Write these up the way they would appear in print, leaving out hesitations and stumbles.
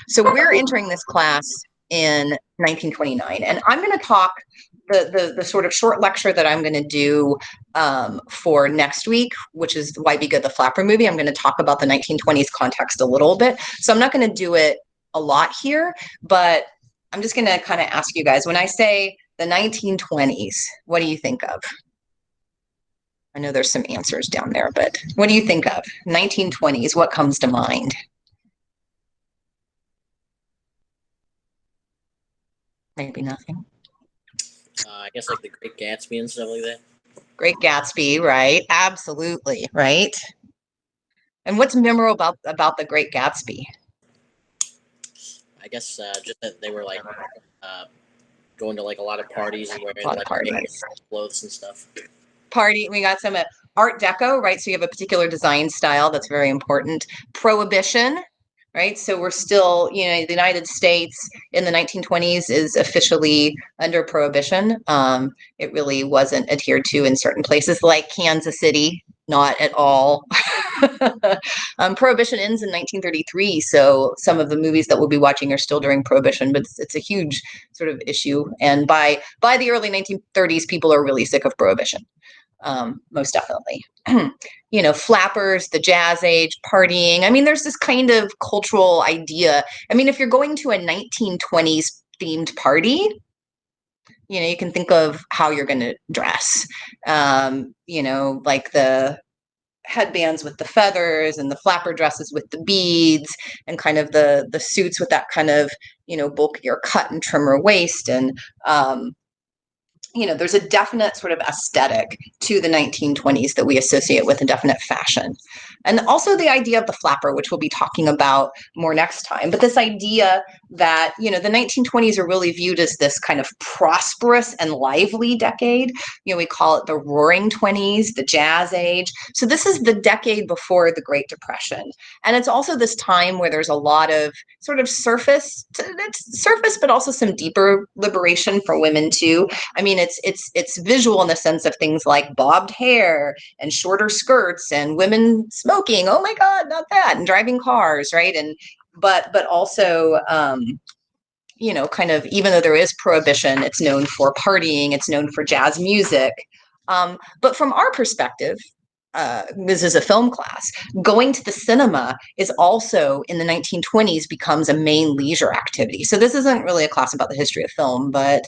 So we're entering this class in 1929, and I'm going to talk the sort of short lecture that I'm going to do for next week, which is Why Be Good, the Flapper movie. I'm going to talk about the 1920s context a little bit. So I'm not going to do it a lot here, but I'm just going to kind of ask you guys, when I say the 1920s, what do you think of? I know there's some answers down there, but what do you think of? 1920s, what comes to mind? Maybe nothing. I guess like the Great Gatsby and stuff like that. Great Gatsby, right? Absolutely, right? And what's memorable about the Great Gatsby? I guess just that they were like going to like a lot of parties and A wearing lot of like parties. clothes and stuff. Party. We got some Art Deco, right? So you have a particular design style that's very important. Prohibition, right? So we're still, the United States in the 1920s is officially under prohibition. It really wasn't adhered to in certain places like Kansas City, not at all. Prohibition ends in 1933, so some of the movies that we'll be watching are still during Prohibition, but it's a huge sort of issue. And by the early 1930s, people are really sick of Prohibition. Most definitely. Flappers, the jazz age, partying. I mean, there's this kind of cultural idea. I mean, if you're going to a 1920s themed party, you can think of how you're going to dress. Like the headbands with the feathers and the flapper dresses with the beads and kind of the suits with that kind of, bulkier cut and trimmer waist. And there's a definite sort of aesthetic to the 1920s that we associate with a definite fashion. And also the idea of the flapper, which we'll be talking about more next time. But this idea that, the 1920s are really viewed as this kind of prosperous and lively decade. We call it the Roaring 20s, the Jazz Age. So this is the decade before the Great Depression. And it's also this time where there's a lot of sort of surface, but also some deeper liberation for women too. I mean, it's visual in the sense of things like bobbed hair and shorter skirts and women smoking. Oh my God, not that, and driving cars, right? And but also, kind of, even though there is prohibition, it's known for partying, it's known for jazz music. But from our perspective, this is a film class, going to the cinema is also in the 1920s becomes a main leisure activity. So this isn't really a class about the history of film, but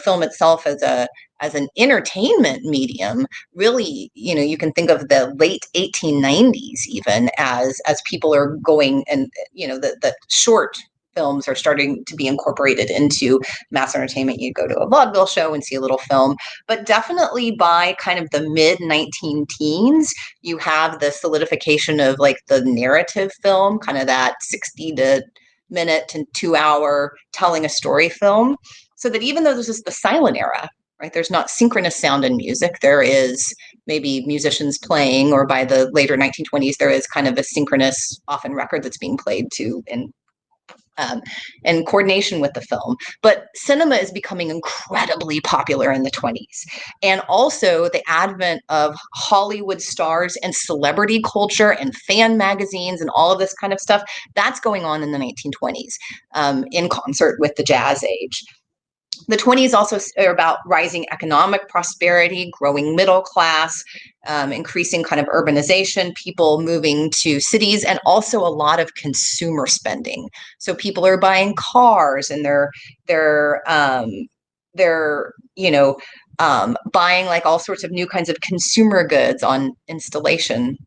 film itself as an entertainment medium, really, you can think of the late 1890s even as people are going, and the short films are starting to be incorporated into mass entertainment. You go to a vaudeville show and see a little film, but definitely by kind of the mid 19 teens, you have the solidification of like the narrative film, kind of that 60 to minute to 2 hour telling a story film. So that even though this is the silent era, right, there's not synchronous sound in music, there is maybe musicians playing, or by the later 1920s, there is kind of a synchronous, often record that's being played too in coordination with the film. But cinema is becoming incredibly popular in the 20s. And also the advent of Hollywood stars and celebrity culture and fan magazines and all of this kind of stuff, that's going on in the 1920s in concert with the jazz age. The 20s also are about rising economic prosperity, growing middle class, increasing kind of urbanization, people moving to cities, and also a lot of consumer spending. So people are buying cars, and they're buying like all sorts of new kinds of consumer goods on installment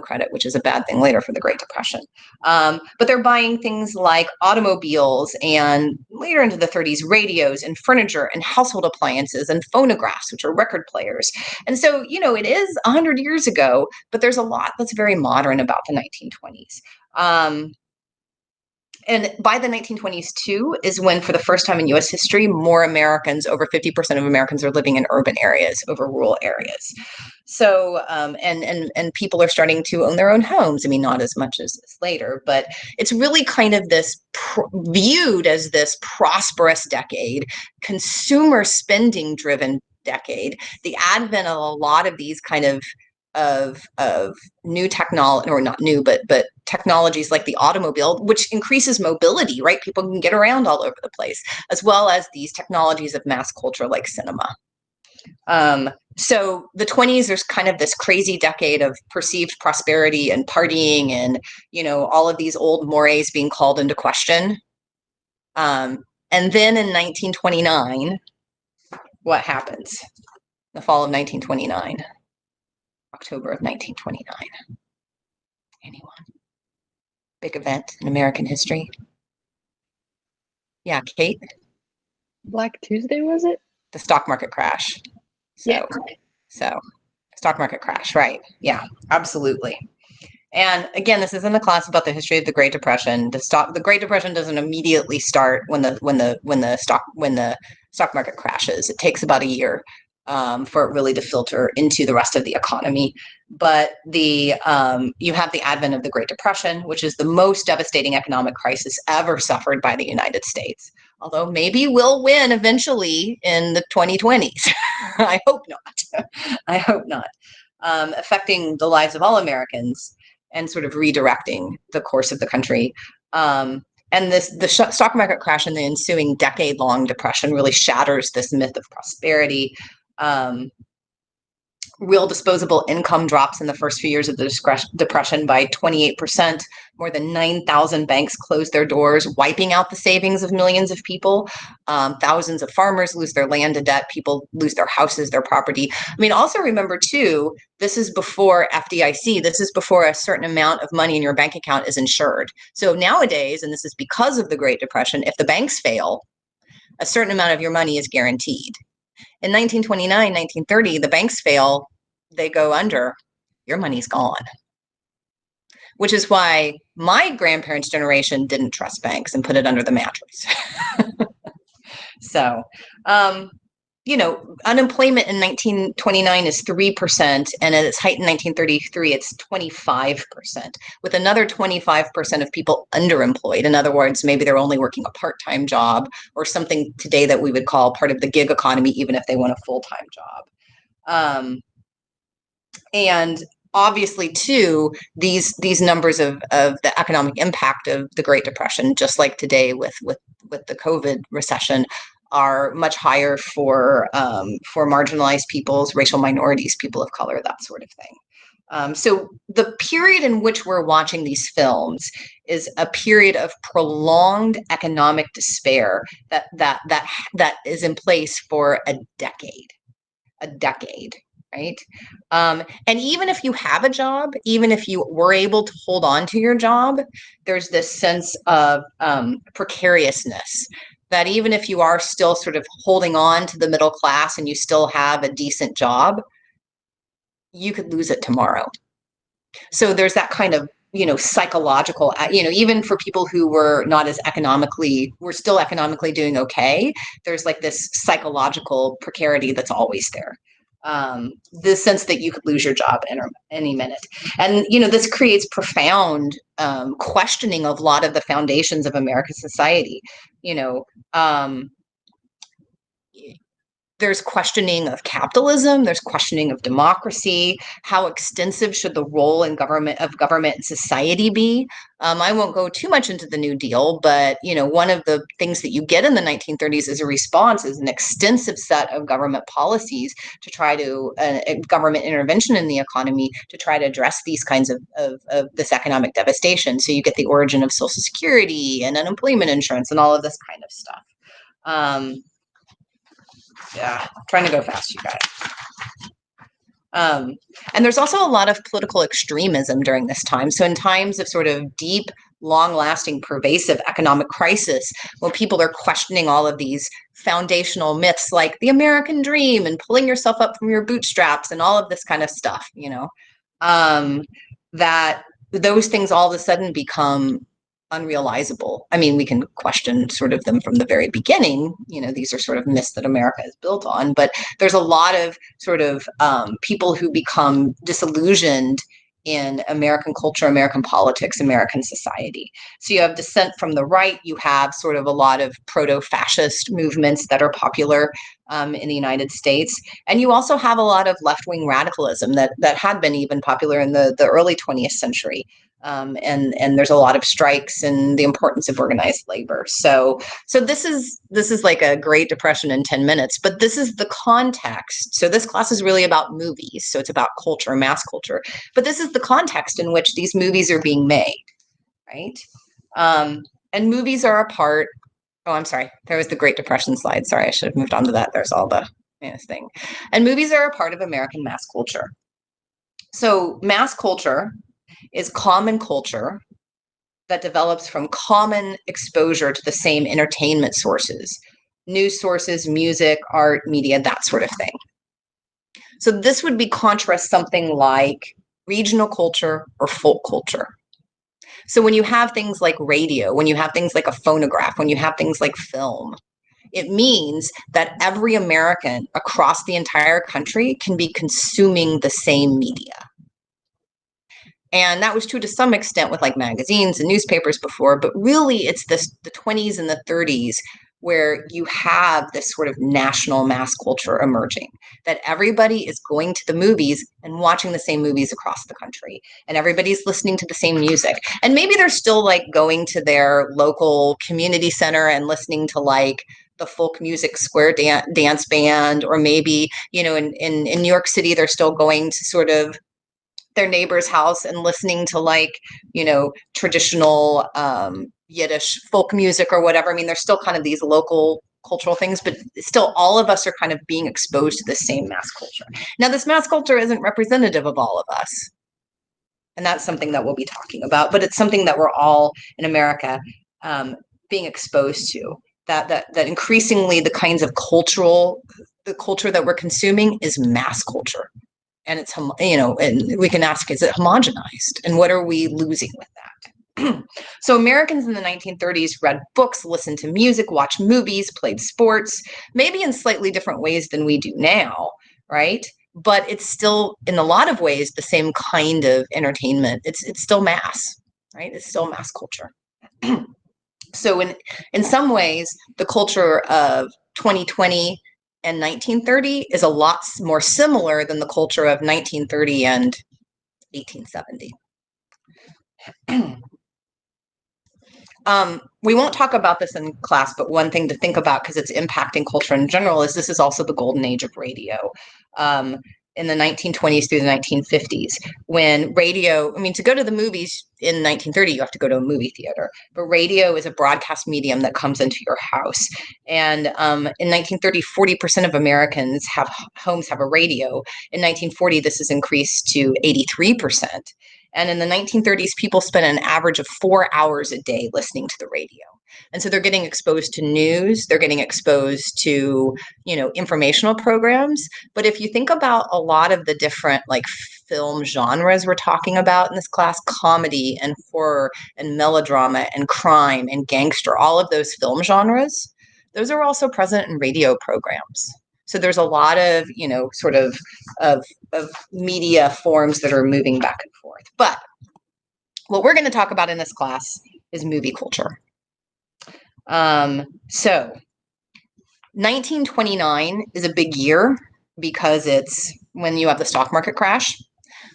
credit, which is a bad thing later for the Great Depression. But they're buying things like automobiles, and later into the 30s, radios and furniture and household appliances and phonographs, which are record players. And so, it is 100 years ago, but there's a lot that's very modern about the 1920s. And by the 1920s, too, is when, for the first time in U.S. history, more Americans, over 50% of Americans, are living in urban areas over rural areas. So, and people are starting to own their own homes. I mean, not as much as later, but it's really kind of this viewed as this prosperous decade, consumer spending driven decade, the advent of a lot of these kind of of new technology, or not new, but technologies like the automobile, which increases mobility, right? People can get around all over the place, as well as these technologies of mass culture like cinema. So the 20s, there's kind of this crazy decade of perceived prosperity and partying and, all of these old mores being called into question. And then in 1929, what happens? The fall of 1929, October of 1929. Anyone? Big event in American history? Yeah, Kate? Black Tuesday, was it? The stock market crash. So stock market crash, right? Yeah, absolutely. And again, this isn't a class about the history of the Great Depression. The Great Depression doesn't immediately start when the stock market crashes. It takes about a year for it really to filter into the rest of the economy. But you have the advent of the Great Depression, which is the most devastating economic crisis ever suffered by the United States. Although maybe we'll win eventually in the 2020s. I hope not. I hope not. Affecting the lives of all Americans and sort of redirecting the course of the country. And the stock market crash and the ensuing decade-long depression really shatters this myth of prosperity. Real disposable income drops in the first few years of the Depression by 28%. More than 9,000 banks closed their doors, wiping out the savings of millions of people. Thousands of farmers lose their land to debt. People lose their houses, their property. I mean, also remember, too, this is before FDIC. This is before a certain amount of money in your bank account is insured. So nowadays, and this is because of the Great Depression, if the banks fail, a certain amount of your money is guaranteed. In 1929, 1930, the banks fail, they go under, your money's gone. Which is why my grandparents' generation didn't trust banks and put it under the mattress. So, unemployment in 1929 is 3%, and at its height in 1933, it's 25%, with another 25% of people underemployed. In other words, maybe they're only working a part-time job or something today that we would call part of the gig economy, even if they want a full-time job. And obviously, too, these numbers of the economic impact of the Great Depression, just like today with the COVID recession, are much higher for marginalized peoples, racial minorities, people of color, that sort of thing. So the period in which we're watching these films is a period of prolonged economic despair that is in place for a decade. Right? And even if you have a job, even if you were able to hold on to your job, there's this sense of precariousness that even if you are still sort of holding on to the middle class and you still have a decent job, you could lose it tomorrow. So there's that kind of, psychological, even for people who were still economically doing okay, there's like this psychological precarity that's always there. The sense that you could lose your job any minute. And, this creates profound questioning of a lot of the foundations of American society. There's questioning of capitalism, there's questioning of democracy. How extensive should the role in government and society be? I won't go too much into the New Deal, but one of the things that you get in the 1930s as a response is an extensive set of government policies to try to government intervention in the economy to try to address these kinds of this economic devastation. So you get the origin of Social Security and unemployment insurance and all of this kind of stuff. Yeah, trying to go fast, you guys. And there's also a lot of political extremism during this time. So in times of sort of deep, long-lasting, pervasive economic crisis, when people are questioning all of these foundational myths like the American dream and pulling yourself up from your bootstraps and all of this kind of stuff, that those things all of a sudden become unrealizable. I mean, we can question sort of them from the very beginning. These are sort of myths that America is built on, but there's a lot of sort of people who become disillusioned in American culture, American politics, American society. So you have dissent from the right. You have sort of a lot of proto-fascist movements that are popular in the United States. And you also have a lot of left-wing radicalism that had been even popular in the early 20th century. And there's a lot of strikes and the importance of organized labor. So this is like a Great Depression in 10 minutes, but this is the context. So this class is really about movies. So it's about culture, mass culture, but this is the context in which these movies are being made, right? And movies are a part. Oh, I'm sorry. There was the Great Depression slide. Sorry, I should have moved on to that. There's all the thing. And movies are a part of American mass culture. So mass culture is common culture that develops from common exposure to the same entertainment sources, news sources, music, art, media, that sort of thing. So this would be contrast something like regional culture or folk culture. So when you have things like radio, when you have things like a phonograph, when you have things like film, it means that every American across the entire country can be consuming the same media. And that was true to some extent with like magazines and newspapers before, but really it's the 20s and the 30s where you have this sort of national mass culture emerging, that everybody is going to the movies and watching the same movies across the country, and everybody's listening to the same music. And maybe they're still like going to their local community center and listening to like the folk music square dance band, or maybe, in New York City, they're still going to sort of their neighbor's house and listening to like, traditional Yiddish folk music or whatever. I mean, there's still kind of these local cultural things, but still all of us are kind of being exposed to the same mass culture. Now, this mass culture isn't representative of all of us. And that's something that we'll be talking about, but it's something that we're all in America being exposed to. That increasingly the kinds of the culture that we're consuming is mass culture. And it's, and we can ask, is it homogenized? And what are we losing with that? So Americans in the 1930s read books, listened to music, watched movies, played sports, maybe in slightly different ways than we do now, right? But it's still, in a lot of ways, the same kind of entertainment. It's still mass, right? It's still mass culture. So in some ways, the culture of 2020 and 1930 is a lot more similar than the culture of 1930 and 1870. We won't talk about this in class, but one thing to think about, because it's impacting culture in general, is this is also the golden age of radio. In the 1920s through the 1950s, when radio, to go to the movies in 1930, you have to go to a movie theater, but radio is a broadcast medium that comes into your house. And in 1930, 40% of Americans homes have a radio. In 1940, this is increased to 83%. And in the 1930s, people spent an average of 4 hours a day listening to the radio. And so they're getting exposed to news, they're getting exposed to, informational programs. But if you think about a lot of the different like film genres we're talking about in this class, comedy and horror and melodrama and crime and gangster, all of those film genres, those are also present in radio programs. So there's a lot of, sort of media forms that are moving back and forth. But what we're going to talk about in this class is movie culture. So 1929 is a big year because it's when you have the stock market crash,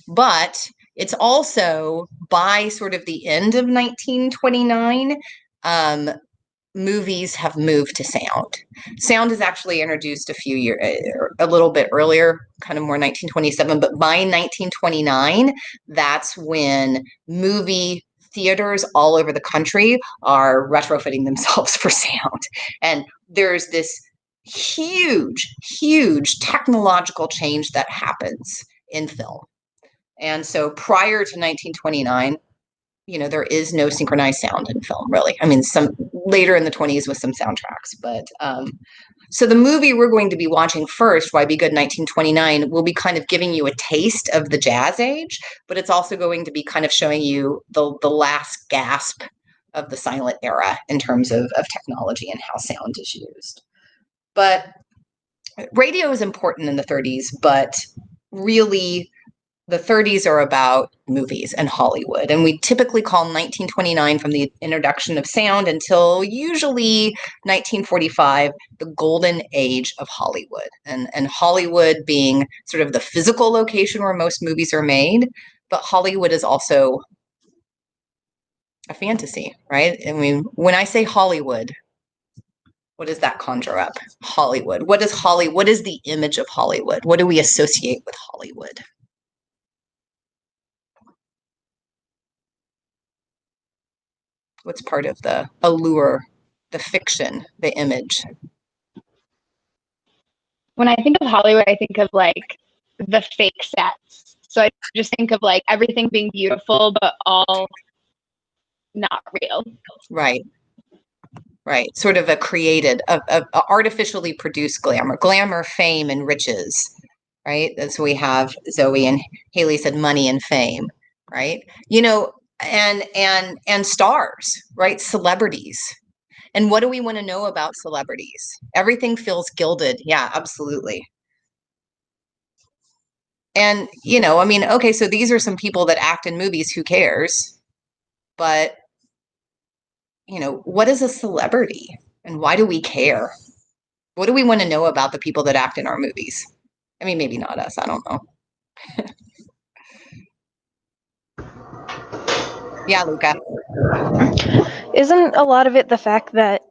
but it's also by sort of the end of 1929, movies have moved to sound. Sound is actually introduced a little bit earlier, kind of more 1927, but by 1929, that's when movie theaters all over the country are retrofitting themselves for sound. And there's this huge technological change that happens in film. And so prior to 1929, there is no synchronized sound in film, really. Some later in the 20s with some soundtracks, but so the movie we're going to be watching first, Why Be Good 1929, will be kind of giving you a taste of the jazz age, but it's also going to be kind of showing you the last gasp of the silent era in terms of technology and how sound is used. But radio is important in the 30s, but really the 30s are about movies and Hollywood. And we typically call 1929 from the introduction of sound until usually 1945, the golden age of Hollywood. And Hollywood being sort of the physical location where most movies are made, but Hollywood is also a fantasy, right? I mean, when I say Hollywood, what does that conjure up? Hollywood. What is Hollywood? What is the image of Hollywood? What do we associate with Hollywood? What's part of the allure, the fiction, the image? When I think of Hollywood, I think of like the fake sets. So I just think of like everything being beautiful, but all not real. Right. Right. Sort of a created, a artificially produced glamour, fame, and riches. Right. That's what we have. Zoe and Haley said money and fame. Right. You know, and stars, right? Celebrities. And what do we want to know about celebrities? Everything feels gilded. Yeah, absolutely. And, you know, I mean, okay, so these are some people that act in movies, who cares? But, you know, what is a celebrity and why do we care? What do we want to know about the people that act in our movies? I mean, maybe not us, I don't know. Yeah, Luca. Isn't a lot of it the fact that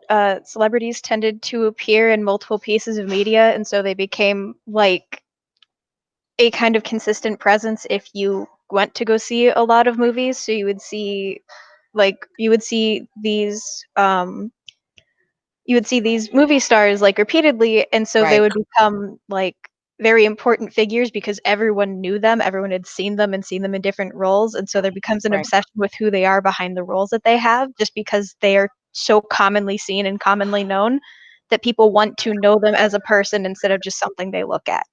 celebrities tended to appear in multiple pieces of media, and so they became like a kind of consistent presence if you went to go see a lot of movies? So you would see, like, you would see these movie stars like repeatedly, and so they Right. would become like very important figures because everyone knew them, everyone had seen them and seen them in different roles, and so there becomes an Right. obsession with who they are behind the roles that they have, just because they are so commonly seen and commonly known that people want to know them as a person instead of just something they look at.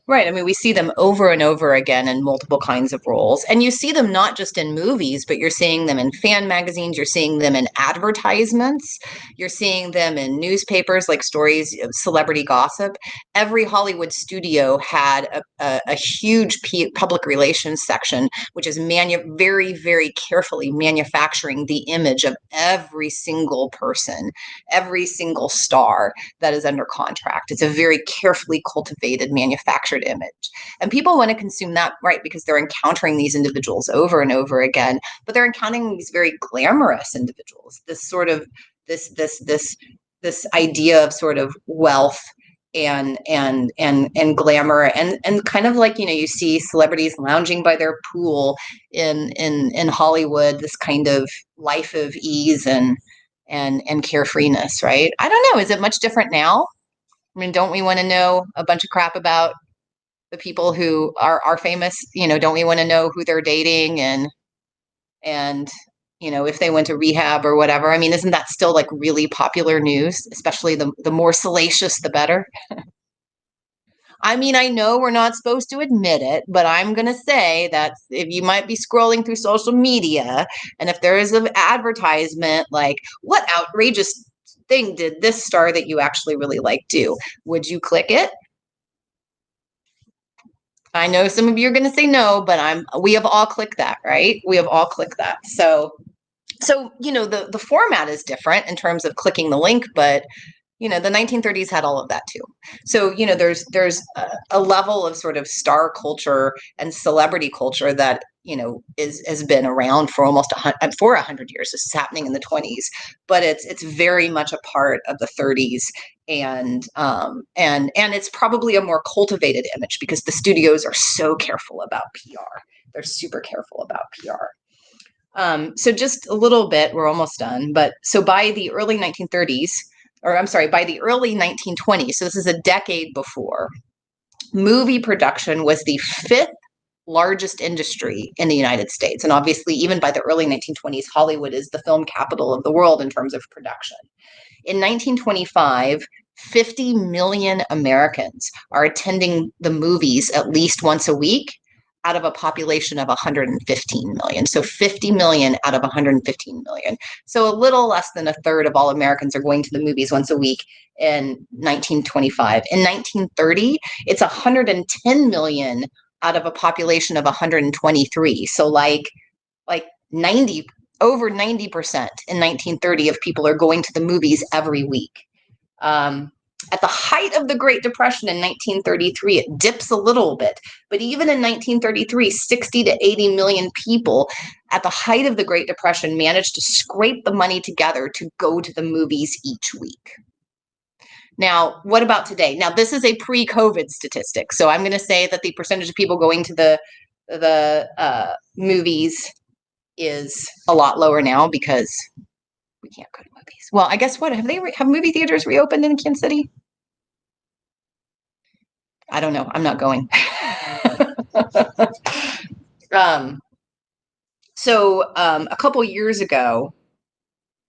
Right. I mean, we see them over and over again in multiple kinds of roles. And you see them not just in movies, but you're seeing them in fan magazines, you're seeing them in advertisements, you're seeing them in newspapers, like stories of celebrity gossip. Every Hollywood studio had a huge public relations section, which is very, very carefully manufacturing the image of every single person, every single star that is under contract. It's a very carefully cultivated, manufactured image. And people want to consume that, right, because they're encountering these individuals over and over again, but they're encountering these very glamorous individuals, this sort of this idea of sort of wealth and glamour and kind of like, you know, you see celebrities lounging by their pool in Hollywood, this kind of life of ease and carefreeness, right? I don't know. Is it much different now? I mean, don't we want to know a bunch of crap about the people who are famous? You know, don't we want to know who they're dating and you know, if they went to rehab or whatever? I mean, isn't that still like really popular news? Especially the more salacious, the better. I mean, I know we're not supposed to admit it, but I'm going to say that if you might be scrolling through social media and if there is an advertisement like, what outrageous thing did this star that you actually really like do? Would you click it? I know some of you are going to say no, but we have all clicked that, right? We have all clicked that. So you know, the format is different in terms of clicking the link, but you know, the 1930s had all of that too. So, you know, there's a level of sort of star culture and celebrity culture that, you know, has been around for almost 100 years. This is happening in the 20s, but it's very much a part of the 30s, and it's probably a more cultivated image because the studios are so careful about PR. They're super careful about PR. So just a little bit, we're almost done. But so by the early 1930s, or I'm sorry, by the early 1920s, so this is a decade before, movie production was the fifth largest industry in the United States. And obviously, even by the early 1920s, Hollywood is the film capital of the world in terms of production. In 1925, 50 million Americans are attending the movies at least once a week out of a population of 115 million. So 50 million out of 115 million. So a little less than a third of all Americans are going to the movies once a week in 1925. In 1930, it's 110 million out of a population of 123. So like 90, over 90% in 1930 of people are going to the movies every week. At the height of the Great Depression in 1933, it dips a little bit. But even in 1933, 60 to 80 million people at the height of the Great Depression managed to scrape the money together to go to the movies each week. Now, what about today? Now, this is a pre-COVID statistic. So I'm going to say that the percentage of people going to the movies is a lot lower now because we can't go to movies. Well, I guess what have movie theaters reopened in Kansas City? I don't know. I'm not going. A couple years ago,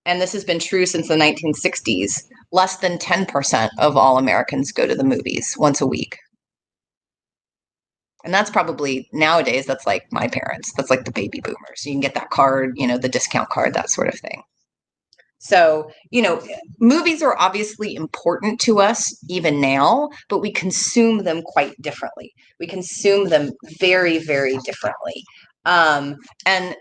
and this has been true since the 1960s, less than 10% of all Americans go to the movies once a week. And that's probably nowadays, that's like my parents. That's like the baby boomers. You can get that card, the discount card, that sort of thing. So, movies are obviously important to us even now, but we consume them quite differently. We consume them very, very differently. And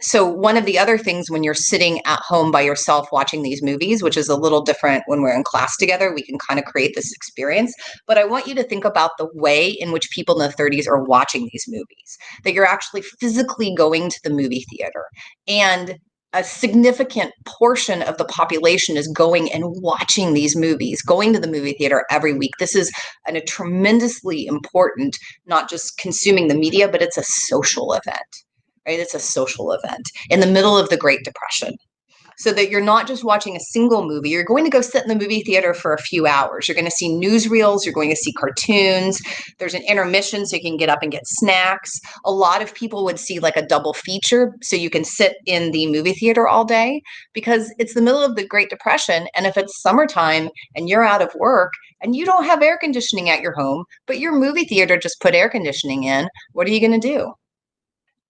so one of the other things when you're sitting at home by yourself watching these movies, which is a little different when we're in class together, we can kind of create this experience. But I want you to think about the way in which people in the 30s are watching these movies, that you're actually physically going to the movie theater. And a significant portion of the population is going and watching these movies, going to the movie theater every week. This is a tremendously important, not just consuming the media, but it's a social event. Right? It's a social event in the middle of the Great Depression. So that you're not just watching a single movie, you're going to go sit in the movie theater for a few hours. You're going to see newsreels, you're going to see cartoons. There's an intermission so you can get up and get snacks. A lot of people would see like a double feature so you can sit in the movie theater all day because it's the middle of the Great Depression. And if it's summertime and you're out of work and you don't have air conditioning at your home, but your movie theater just put air conditioning in, what are you going to do?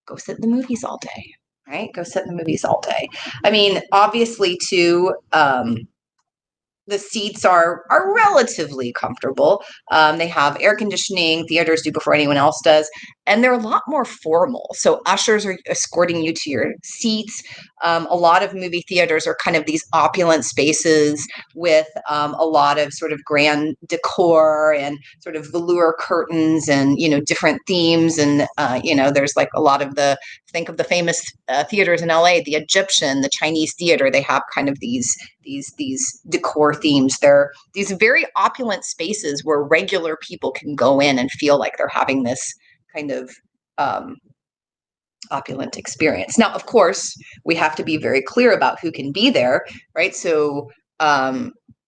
Go sit in the movies all day, right? Go sit in the movies all day. I mean, obviously, too, the seats are relatively comfortable. They have air conditioning, theaters do before anyone else does, and they're a lot more formal. So ushers are escorting you to your seats. A lot of movie theaters are kind of these opulent spaces with a lot of sort of grand decor and sort of velour curtains and, different themes. And, there's like a lot of think of the famous theaters in LA, the Egyptian, the Chinese theater. They have kind of these decor themes. They're these very opulent spaces where regular people can go in and feel like they're having this kind of opulent experience. Now, of course, we have to be very clear about who can be there, right? So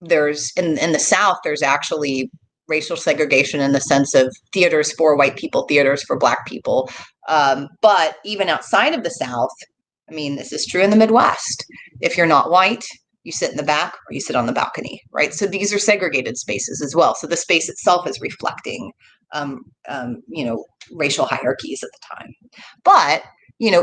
there's in the South, there's actually racial segregation in the sense of theaters for white people, theaters for Black people. But even outside of the South, I mean, this is true in the Midwest. If you're not white, you sit in the back or you sit on the balcony, right? So these are segregated spaces as well. So the space itself is reflecting, racial hierarchies at the time. But,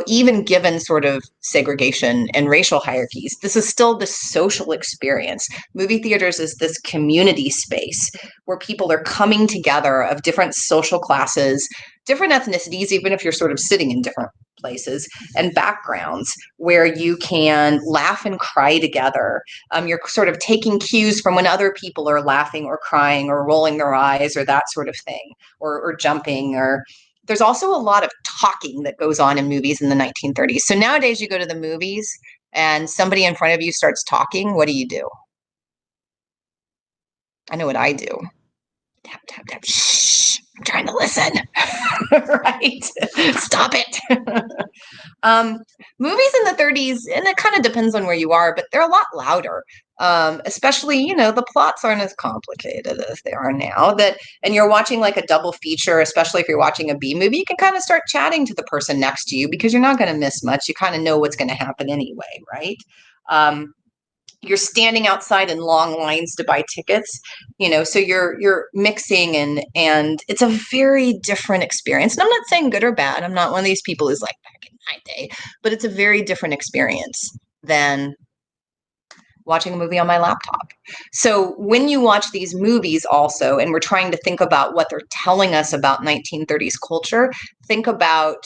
even given sort of segregation and racial hierarchies, this is still the social experience. Movie theaters is this community space where people are coming together of different social classes, different ethnicities, even if you're sort of sitting in different places and backgrounds, where you can laugh and cry together. You're sort of taking cues from when other people are laughing or crying or rolling their eyes or that sort of thing, or jumping. Or there's also a lot of talking that goes on in movies in the 1930s. So nowadays you go to the movies and somebody in front of you starts talking. What do? I know what I do. Tap, tap, tap. Shh, I'm trying to listen. Right? Stop it. Movies in the 30s, and it kind of depends on where you are, but they're a lot louder. Especially, the plots aren't as complicated as they are now. And you're watching like a double feature, especially if you're watching a B movie, you can kind of start chatting to the person next to you because you're not going to miss much. You kind of know what's going to happen anyway, right? You're standing outside in long lines to buy tickets, so you're mixing and it's a very different experience. And I'm not saying good or bad. I'm not one of these people who's like back in my day, but it's a very different experience than watching a movie on my laptop. So when you watch these movies also, and we're trying to think about what they're telling us about 1930s culture, think about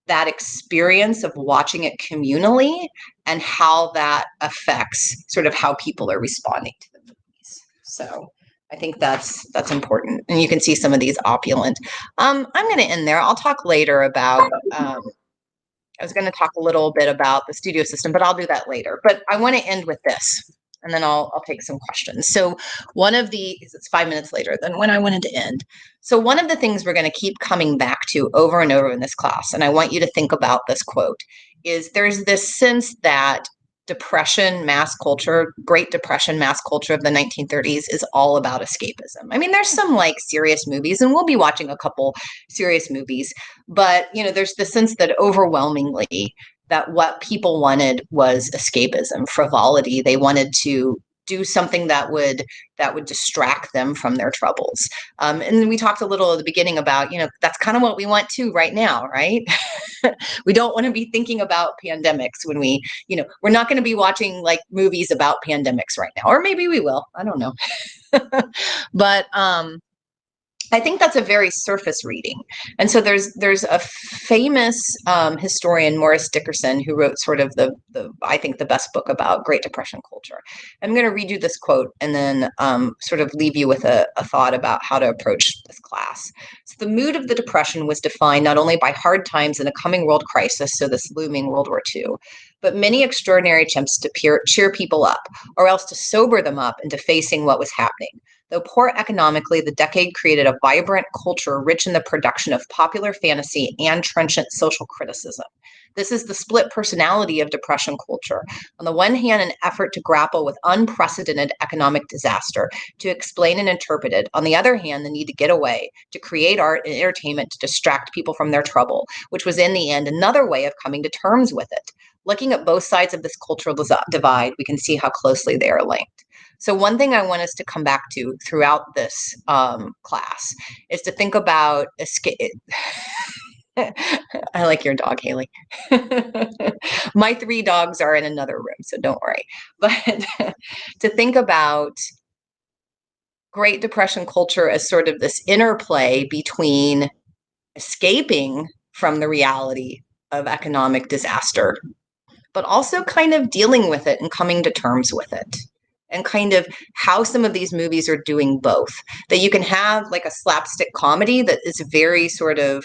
that experience of watching it communally and how that affects sort of how people are responding to the movies. So I think that's important. And you can see some of these opulent. I'm going to end there. I'll talk later about I was going to talk a little bit about the studio system, but I'll do that later. But I want to end with this, and then I'll take some questions. So one of the, it's 5 minutes later than when I wanted to end. So one of the things we're going to keep coming back to over and over in this class, and I want you to think about this quote, is there's this sense that Depression, mass culture, Great Depression, mass culture of the 1930s is all about escapism. I mean, there's some like serious movies, and we'll be watching a couple serious movies, but there's the sense that overwhelmingly that what people wanted was escapism, frivolity. They wanted to do something that would distract them from their troubles. And we talked a little at the beginning about, that's kind of what we want to right now, right? We don't want to be thinking about pandemics when we're not going to be watching like movies about pandemics right now, or maybe we will. I don't know. But I think that's a very surface reading. And so there's a famous historian, Morris Dickerson, who wrote sort of the I think the best book about Great Depression culture. I'm going to read you this quote and then sort of leave you with a thought about how to approach this class. So the mood of the Depression was defined not only by hard times and a coming world crisis, so this looming World War II, but many extraordinary attempts to cheer people up, or else to sober them up into facing what was happening. Though poor economically, the decade created a vibrant culture rich in the production of popular fantasy and trenchant social criticism. This is the split personality of Depression culture. On the one hand, an effort to grapple with unprecedented economic disaster, to explain and interpret it. On the other hand, the need to get away, to create art and entertainment to distract people from their trouble, which was in the end another way of coming to terms with it. Looking at both sides of this cultural divide, we can see how closely they are linked. So one thing I want us to come back to throughout this class is to think about escape. I like your dog, Haley. My 3 dogs are in another room, so don't worry. But to think about Great Depression culture as sort of this interplay between escaping from the reality of economic disaster, but also kind of dealing with it and coming to terms with it. And kind of how some of these movies are doing both. That you can have like a slapstick comedy that is very sort of,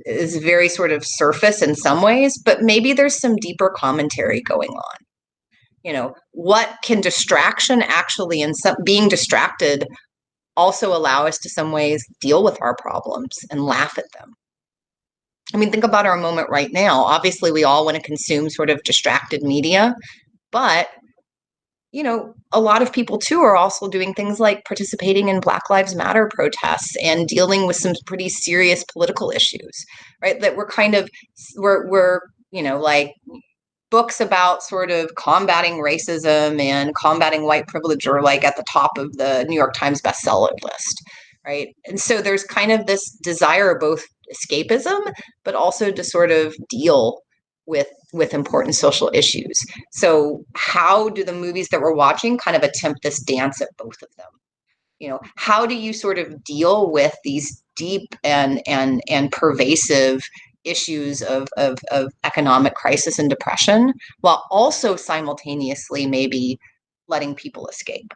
is very sort of surface in some ways, but maybe there's some deeper commentary going on. What can distraction actually, and being distracted, also allow us to some ways deal with our problems and laugh at them? I mean, think about our moment right now. Obviously, we all want to consume sort of distracted media, but a lot of people too are also doing things like participating in Black Lives Matter protests and dealing with some pretty serious political issues, right? That we're like books about sort of combating racism and combating white privilege are like at the top of the New York Times bestseller list, right? And so there's kind of this desire of both escapism, but also to sort of deal with important social issues. So how do the movies that we're watching kind of attempt this dance at both of them? How do you sort of deal with these deep and pervasive issues of economic crisis and depression while also simultaneously maybe letting people escape?